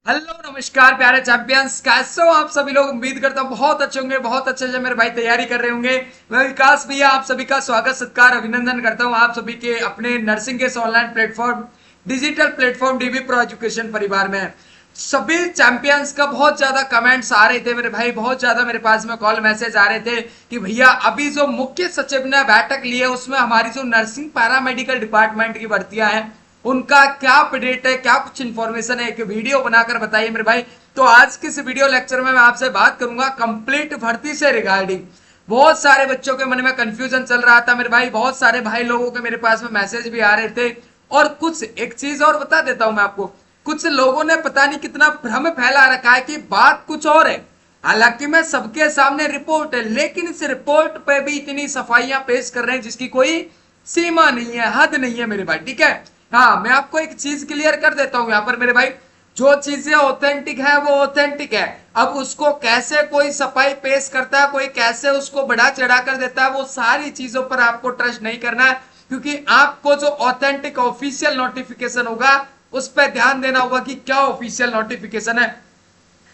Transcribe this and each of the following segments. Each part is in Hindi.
हेलो नमस्कार प्यारे चैंपियंस, कैसे हो आप सभी लोग। उम्मीद करता हूँ बहुत अच्छे होंगे, बहुत अच्छे से मेरे भाई तैयारी कर रहे होंगे। मैं विकास भैया आप सभी का स्वागत सत्कार अभिनंदन करता हूँ आप सभी के अपने नर्सिंग के online platform digital platform dB pro education परिवार में। सभी चैंपियंस का बहुत ज्यादा कमेंट्स आ रहे थे मेरे भाई, बहुत ज्यादा मेरे पास में कॉल मैसेज आ रहे थे कि भैया अभी जो मुख्य सचिव ने बैठक ली है उसमें हमारी जो नर्सिंग पैरामेडिकल डिपार्टमेंट की भर्तियां हैं उनका क्या अपडेट है, क्या कुछ इंफॉर्मेशन है, एक वीडियो बनाकर बताइए मेरे भाई। तो आज के इस वीडियो लेक्चर में मैं आपसे बात करूंगा कंप्लीट भर्ती से रिगार्डिंग। बहुत सारे बच्चों के मन में कंफ्यूजन चल रहा था मेरे भाई, बहुत सारे भाई लोगों के मेरे पास में मैसेज भी आ रहे थे। और कुछ एक चीज और बता देता हूं मैं आपको, कुछ लोगों ने पता नहीं कितना भ्रम फैला रखा है कि बात कुछ और है। हालांकि मैं सबके सामने रिपोर्ट है, लेकिन इस रिपोर्ट पे भी इतनी सफाइयां पेश कर रहे हैं जिसकी कोई सीमा नहीं है, हद नहीं है मेरे भाई। ठीक है, हाँ मैं आपको एक चीज क्लियर कर देता हूं यहाँ पर मेरे भाई, जो चीजें ऑथेंटिक है वो ऑथेंटिक है। अब उसको कैसे कोई सफाई पेश करता है, कोई कैसे उसको बढ़ा चढ़ा कर देता है, वो सारी चीजों पर आपको ट्रस्ट नहीं करना है, क्योंकि आपको जो ऑथेंटिक ऑफिशियल नोटिफिकेशन होगा उस पर ध्यान देना होगा कि क्या ऑफिशियल नोटिफिकेशन है।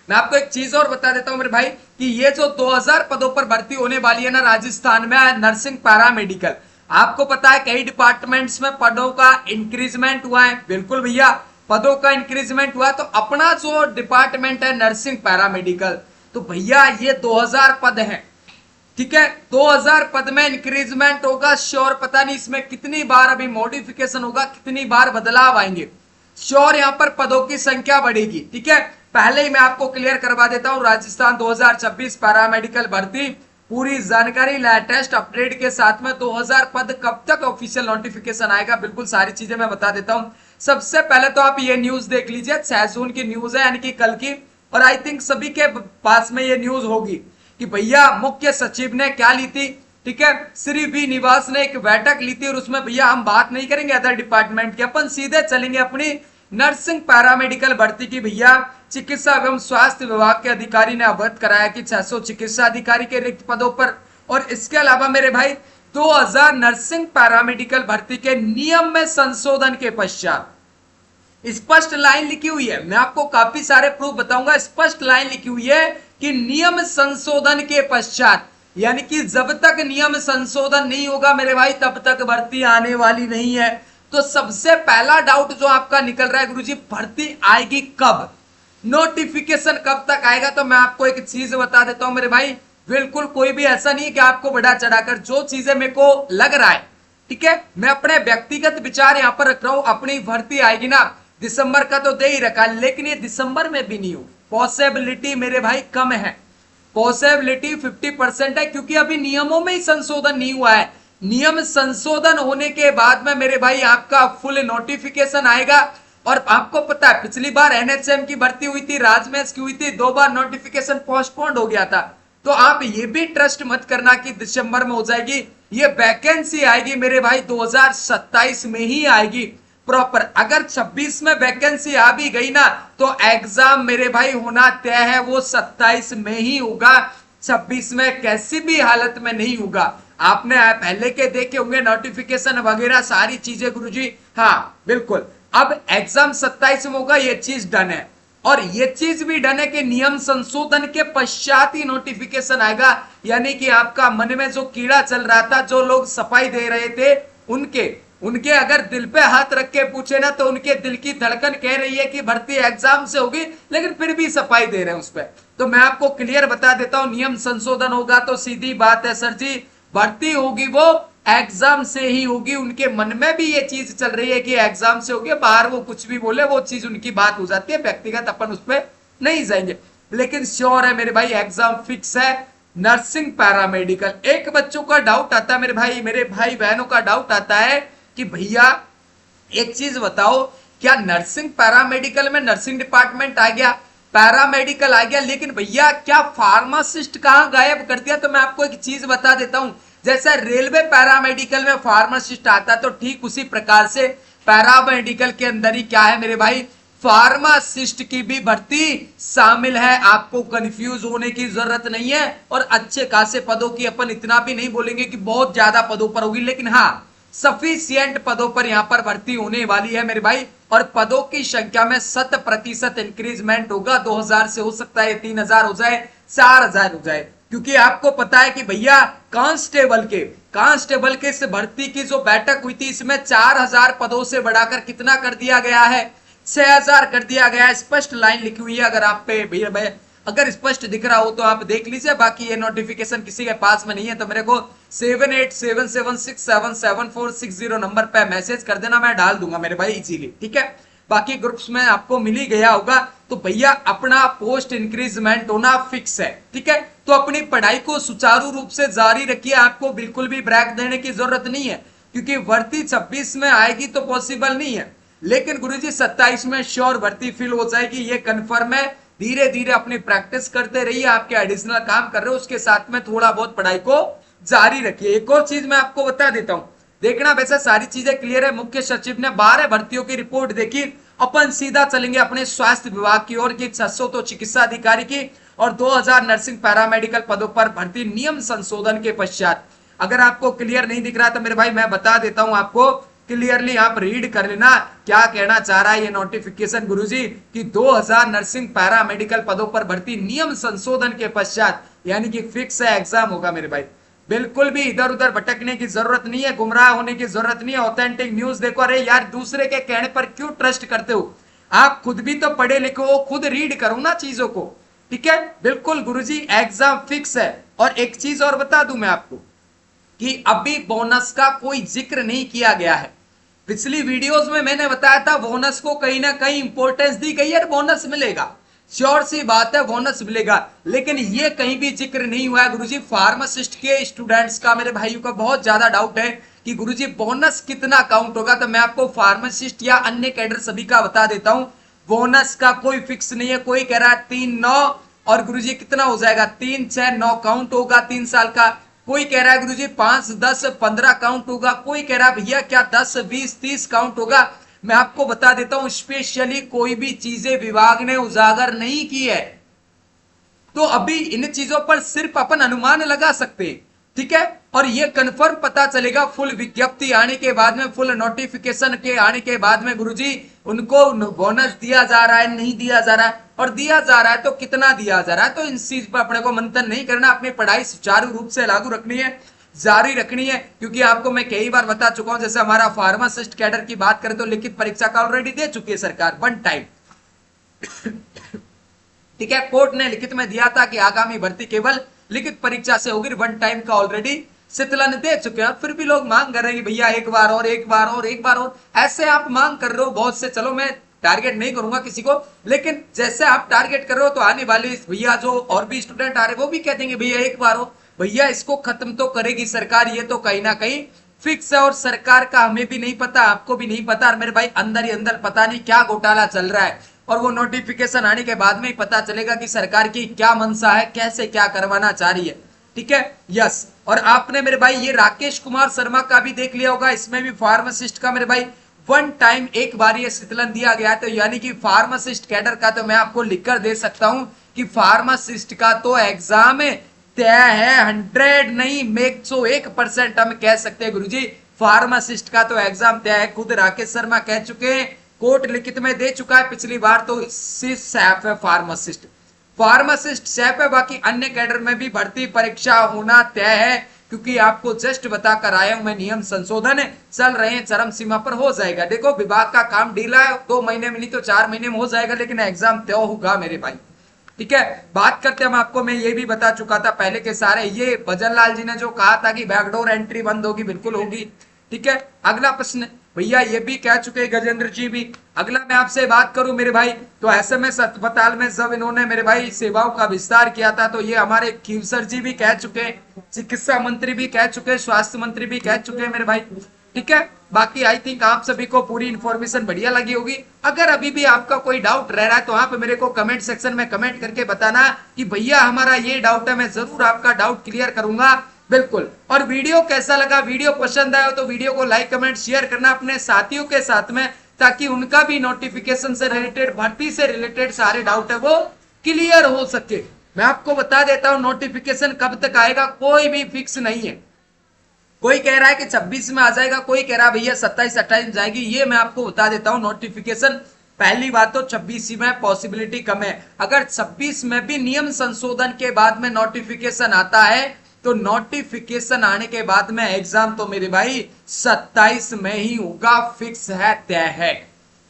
मैं आपको एक चीज और बता देता हूं मेरे भाई कि ये जो 2000 पदों पर भर्ती होने वाली है ना राजस्थान में नर्सिंग पैरामेडिकल, आपको पता है कई डिपार्टमेंट्स में पदों का इंक्रीजमेंट हुआ है। बिल्कुल भैया, पदों का इंक्रीजमेंट हुआ है। तो अपना जो डिपार्टमेंट है नर्सिंग पैरामेडिकल, तो भैया ये 2000 पद हैं। ठीक है, 2000 पद में इंक्रीजमेंट होगा श्योर। पता नहीं इसमें कितनी बार अभी मॉडिफिकेशन होगा, कितनी बार बदलाव आएंगे, श्योर यहाँ पर पदों की संख्या बढ़ेगी। ठीक है, पहले ही मैं आपको क्लियर करवा देता हूँ, राजस्थान 2026 पैरामेडिकल भर्ती पूरी जानकारी लेटेस्ट अपडेट के साथ में 2000 पद कब तक ऑफिशियल नोटिफिकेशन आएगा, बिल्कुल सारी चीजें मैं बता देता हूँ। सबसे पहले तो आप ये न्यूज देख लीजिए, 6 जून की न्यूज है यानी कि कल की, और आई थिंक सभी के पास में ये न्यूज होगी कि भैया मुख्य सचिव ने क्या ली थी। ठीक है, श्री वी निवास ने एक बैठक ली थी और उसमें भैया हम बात नहीं करेंगे अदर डिपार्टमेंट की, अपन सीधे चलेंगे अपनी नर्सिंग पैरामेडिकल भर्ती की। भैया चिकित्सा एवं स्वास्थ्य विभाग के अधिकारी ने अवगत कराया कि 600 चिकित्सा अधिकारी के रिक्त पदों पर, और इसके अलावा मेरे भाई 2000 नर्सिंग पैरामेडिकल भर्ती के नियम में संशोधन के पश्चात स्पष्ट लाइन लिखी हुई है, मैं आपको काफी सारे प्रूफ बताऊंगा, स्पष्ट लाइन लिखी हुई है कि नियम संशोधन के पश्चात, यानी कि जब तक नियम संशोधन नहीं होगा मेरे भाई तब तक भर्ती आने वाली नहीं है। तो सबसे पहला डाउट जो आपका निकल रहा है गुरुजी, भर्ती आएगी कब, नोटिफिकेशन कब तक आएगा। तो मैं आपको एक चीज बता देता हूं मेरे भाई, बिल्कुल कोई भी ऐसा नहीं कि आपको बढ़ा चढ़ाकर, जो चीजें मेरे को लग रहा है, ठीक है, मैं अपने व्यक्तिगत विचार यहां पर रख रहा हूं। अपनी भर्ती आएगी ना, दिसंबर का तो दे ही रखा, लेकिन ये दिसंबर में भी नहीं हो, पॉसिबिलिटी मेरे भाई कम है, पॉसिबिलिटी 50% है, क्योंकि अभी नियमों में ही संशोधन नहीं हुआ है। नियम संशोधन होने के बाद में मेरे भाई आपका फुल नोटिफिकेशन आएगा। और आपको पता है पिछली बार एनएचएम की भर्ती हुई थी, राजमेश की हुई थी, 2 बार नोटिफिकेशन पोस्टपोन्ड हो गया था। तो आप ये भी ट्रस्ट मत करना कि दिसंबर में हो जाएगी, ये वैकेंसी आएगी मेरे भाई 2027 में ही आएगी प्रॉपर। अगर 26 में वैकेंसी आ भी गई ना तो एग्जाम मेरे भाई होना तय है, वो 27 में ही होगा, 26 में कैसी भी हालत में नहीं होगा। आपने पहले के देखे होंगे नोटिफिकेशन वगैरह सारी चीजें गुरुजी, हाँ बिल्कुल। अब एग्जाम 27 में होगा, ये चीज डन है, और ये चीज भी डन है कि नियम संशोधन के पश्चात ही नोटिफिकेशन आएगा। यानी कि आपका मन में जो कीड़ा चल रहा था, जो लोग सफाई दे रहे थे, उनके अगर दिल पे हाथ रख के पूछे ना तो उनके दिल की धड़कन कह रही है कि भर्ती एग्जाम से होगी, लेकिन फिर भी सफाई दे रहे हैं उस पर। तो मैं आपको क्लियर बता देता हूं, नियम संशोधन होगा तो सीधी बात है सर जी, भर्ती होगी वो एग्जाम से ही होगी। उनके मन में भी ये चीज चल रही है कि एग्जाम से होगी, बाहर वो कुछ भी बोले वो चीज उनकी बात हो जाती है, व्यक्तिगत अपन उस पर नहीं जाएंगे, लेकिन श्योर है मेरे भाई एग्जाम फिक्स है नर्सिंग पैरामेडिकल। एक बच्चों का डाउट आता है मेरे भाई बहनों का डाउट आता है कि भैया एक चीज बताओ, क्या नर्सिंग पैरामेडिकल में नर्सिंग डिपार्टमेंट आ गया, पैरामेडिकल आ गया, लेकिन भैया क्या फार्मासिस्ट कहां गायब कर दिया। तो मैं आपको एक चीज बता देता हूं, जैसा रेलवे पैरामेडिकल में फार्मासिस्ट आता तो ठीक उसी प्रकार से पैरामेडिकल के अंदर ही क्या है मेरे भाई, फार्मासिस्ट की भी भर्ती शामिल है। आपको कंफ्यूज होने की जरूरत नहीं है, और अच्छे खासे पदों की, अपन इतना भी नहीं बोलेंगे कि बहुत ज्यादा पदों पर होगी, लेकिन हाँ सफिशियंट पदों पर यहां पर भर्ती होने वाली है मेरे भाई, और पदों की संख्या में 100% इंक्रीजमेंट होगा। 2000 से हो सकता है 3000 हो जाए, 4000 हो जाए, क्योंकि आपको पता है कि भैया कांस्टेबल के इस भर्ती की जो बैठक हुई थी, इसमें 4000 पदों से बढ़ाकर कितना कर दिया गया है, 6000 कर दिया गया है। स्पष्ट लाइन लिखी हुई है, अगर आप पे भैया अगर स्पष्ट दिख रहा हो तो आप देख लीजिए, बाकी ये नोटिफिकेशन किसी के पास में नहीं है तो मेरे को 7877677460 नंबर पे मैसेज कर देना, मैं डाल दूंगा मेरे भाई इजीली, ठीक है। बाकी ग्रुप्स में आपको मिल ही गया होगा। तो भैया अपना पोस्ट इंक्रीजमेंट होना फिक्स है, ठीक है। तो अपनी पढ़ाई को सुचारू रूप से जारी रखिए, आपको बिल्कुल भी ब्रेक देने की जरूरत नहीं है, क्योंकि भर्ती 26 में आएगी तो पॉसिबल नहीं है, लेकिन गुरुजी 27 में श्योर भर्ती फिल हो जाएगी, ये कंफर्म है। धीरे धीरे अपनी प्रैक्टिस करते रहिए, आपके एडिशनल काम कर रहे हो उसके साथ में थोड़ा बहुत पढ़ाई को जारी रखिए। एक और चीज मैं आपको बता देता हूं, देखना वैसे सारी चीजें क्लियर है। मुख्य सचिव ने 12 भर्तियों की रिपोर्ट देखी, अपन सीधा चलेंगे अपने स्वास्थ्य विभाग की ओर की। 600 तो चिकित्सा अधिकारी की और 2000 नर्सिंग पैरामेडिकल पदों पर भर्ती नियम संशोधन के पश्चात। अगर आपको क्लियर नहीं दिख रहा तो मेरे भाई मैं बता देता हूं आपको क्लियरली, आप रीड कर लेना क्या कहना चाह रहा है ये नोटिफिकेशन गुरुजी, कि 2000 नर्सिंग पैरामेडिकल पदों पर भर्ती नियम संशोधन के पश्चात, यानी कि फिक्स है एग्जाम होगा मेरे भाई। बिल्कुल भी इधर उधर भटकने की जरूरत नहीं है, गुमराह होने की जरूरत नहीं है। ऑथेंटिक न्यूज देखो। अरे यार दूसरे के कहने पर क्यों ट्रस्ट करते हो, आप खुद भी तो पढ़े लिखे हो, खुद रीड करो ना चीजों को, ठीक है। बिल्कुल गुरुजी एग्जाम फिक्स है। और एक चीज और बता दूं मैं आपको कि अभी बोनस का कोई जिक्र नहीं किया गया है। पिछली वीडियोस में मैंने बताया था बोनस को कहीं ना कहीं इंपॉर्टेंस दी गई है, बोनस मिलेगा, श्योर सी बात है बोनस मिलेगा, लेकिन ये कहीं भी जिक्र नहीं हुआ है गुरुजी। फार्मासिस्ट के स्टूडेंट्स का, मेरे भाइयों का बहुत ज्यादा डाउट है कि गुरुजी बोनस कितना काउंट होगा, तो मैं आपको फार्मासिस्ट या अन्य कैडर सभी का बता देता हूं, बोनस का कोई फिक्स नहीं है। कोई कह रहा है 3-9 और गुरुजी कितना हो जाएगा, 3-6-9 काउंट होगा 3 साल का। कोई कह रहा है गुरुजी 5-10-15 काउंट होगा, कोई कह रहा है भैया क्या 10-20-30 काउंट होगा। मैं आपको बता देता हूं स्पेशली कोई भी चीजें विभाग ने उजागर नहीं की है, तो अभी इन चीजों पर सिर्फ अपन अनुमान लगा सकते हैं, ठीक है। और ये कंफर्म पता चलेगा फुल विज्ञप्ति आने के बाद में, फुल नोटिफिकेशन के आने के बाद में गुरुजी उनको बोनस दिया जा रहा है नहीं दिया जा रहा है, और दिया जा रहा है तो कितना दिया जा रहा है। तो इन चीज पर अपने को मंथन नहीं करना, अपनी पढ़ाई सुचारू रूप से लागू रखनी है, जारी रखनी है। क्योंकि आपको मैं कई बार बता चुका हूं, जैसे हमारा फार्मासिस्ट कैडर की बात करें तो लिखित परीक्षा का ऑलरेडी दे चुकी है सरकार 1 टाइम, ठीक है। कोर्ट ने लिखित में दिया था कि आगामी भर्ती केवल लिखित परीक्षा से होगी, 1 टाइम का ऑलरेडी शीतलन दे चुके हैं। फिर भी लोग मांग कर रहे हैं कि भैया एक बार और, एक बार और, एक बार और, ऐसे आप मांग कर रहे हो बहुत से। चलो मैं टारगेट नहीं करूंगा किसी को, लेकिन जैसे आप टारगेट कर रहे हो तो आने वाले भैया जो और भी स्टूडेंट आ रहे वो भी कह देंगे भैया एक बार हो। भैया इसको खत्म तो करेगी सरकार, ये तो कहीं ना कहीं फिक्स है। और सरकार का हमें भी नहीं पता, आपको भी नहीं पता, और मेरे भाई अंदर ही अंदर पता नहीं क्या घोटाला चल रहा है, और वो नोटिफिकेशन आने के बाद में ही पता चलेगा कि सरकार की क्या मंशा है, कैसे क्या करवाना चाह रही है, ठीक है। यस, और आपने मेरे भाई ये राकेश कुमार शर्मा का भी देख लिया होगा, इसमें भी फार्मासिस्ट का मेरे भाई 1 टाइम एक बार ये शीतलन दिया गया है। तो यानी कि फार्मासिस्ट कैडर का तो मैं आपको लिखकर दे सकता हूं कि फार्मासिस्ट का तो एग्जाम तय है, 100 नहीं मेक 101% हम कह सकते हैं गुरुजी फार्मासिस्ट का तो एग्जाम तय है। खुद राकेश शर्मा कह चुके हैं, कोर्ट लिखित में दे चुका है पिछली बार, तो सैफ है फार्मासिस्ट सैफ है। बाकी अन्य कैडर में भी भर्ती परीक्षा होना तय है, क्योंकि आपको जस्ट बताकर आया हूं मैं, नियम संशोधन चल रहे हैं, चरम सीमा पर हो जाएगा। देखो विभाग का काम ढीला है, 2 महीने में नहीं तो 4 महीने में हो जाएगा, लेकिन एग्जाम तय होगा मेरे भाई, ठीक है। बात करते हम, आपको मैं ये भी बता चुका था पहले के सारे, ये भजन लाल जी ने जो कहा था कि बैकडोर एंट्री बंद होगी, बिल्कुल होगी, ठीक है। अगला प्रश्न भैया ये भी कह चुके गजेंद्र जी भी। अगला मैं आपसे बात करूं मेरे भाई, तो एसएमएस अस्पताल में जब इन्होंने मेरे भाई सेवाओं का विस्तार किया था, तो ये हमारे खीवसर जी भी कह चुके, चिकित्सा मंत्री भी कह चुके, स्वास्थ्य मंत्री भी कह चुके मेरे भाई, ठीक है। बाकी आई थिंक आप सभी को पूरी इंफॉर्मेशन बढ़िया लगी होगी। अगर अभी भी आपका कोई डाउट रह रहा है तो आप मेरे को कमेंट सेक्शन में कमेंट करके बताना कि भैया हमारा ये डाउट है, मैं जरूर आपका डाउट क्लियर करूंगा, बिल्कुल। और वीडियो कैसा लगा, वीडियो पसंद आया तो वीडियो को लाइक कमेंट शेयर करना अपने साथियों के साथ में, ताकि उनका भी नोटिफिकेशन से रिलेटेड, भर्ती से रिलेटेड सारे डाउट है वो क्लियर हो सके। मैं आपको बता देता हूं नोटिफिकेशन कब तक आएगा कोई भी फिक्स नहीं है, कोई कह रहा है कि 26 में आ जाएगा, कोई कह रहा है भैया 27-28 में जाएगी। ये मैं आपको बता देता हूं नोटिफिकेशन। पहली बात तो 26 में पॉसिबिलिटी कम है। अगर 26 में भी नियम संशोधन के बाद में नोटिफिकेशन आता है तो नोटिफिकेशन आने के बाद में एग्जाम तो मेरे भाई 27 में ही होगा, फिक्स है, तय है।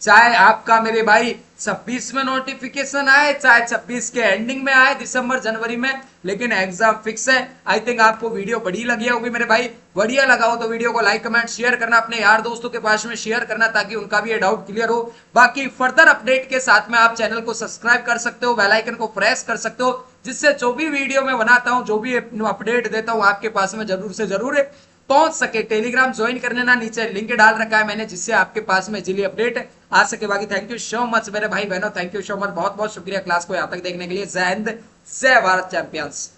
चाहे आपका मेरे भाई 26 में नोटिफिकेशन आए, चाहे 26 के एंडिंग में आए, दिसंबर जनवरी में, लेकिन एग्जाम फिक्स है। आई थिंक आपको वीडियो बढ़िया लगी होगी मेरे भाई। बढ़िया लगा हो तो वीडियो को लाइक कमेंट शेयर करना, अपने यार दोस्तों के पास में शेयर करना ताकि उनका भी ये डाउट क्लियर हो। बाकी फर्दर अपडेट के साथ में आप चैनल को सब्सक्राइब कर सकते हो, बेल आइकन को प्रेस कर सकते हो, जिससे जो भी वीडियो मैं बनाता हूं, जो भी अपडेट देता हूं, आपके पास में जरूर से जरूर पहुंच सके। टेलीग्राम ज्वाइन करने ना, नीचे लिंक डाल रखा है मैंने, जिससे आपके पास में इजीली अपडेट आ सके। बाकी थैंक यू सो मच मेरे भाई बहनों, थैंक यू सो मच, बहुत बहुत शुक्रिया क्लास को यहाँ तक देखने के लिए। जय हिंद, जय भारत चैंपियंस।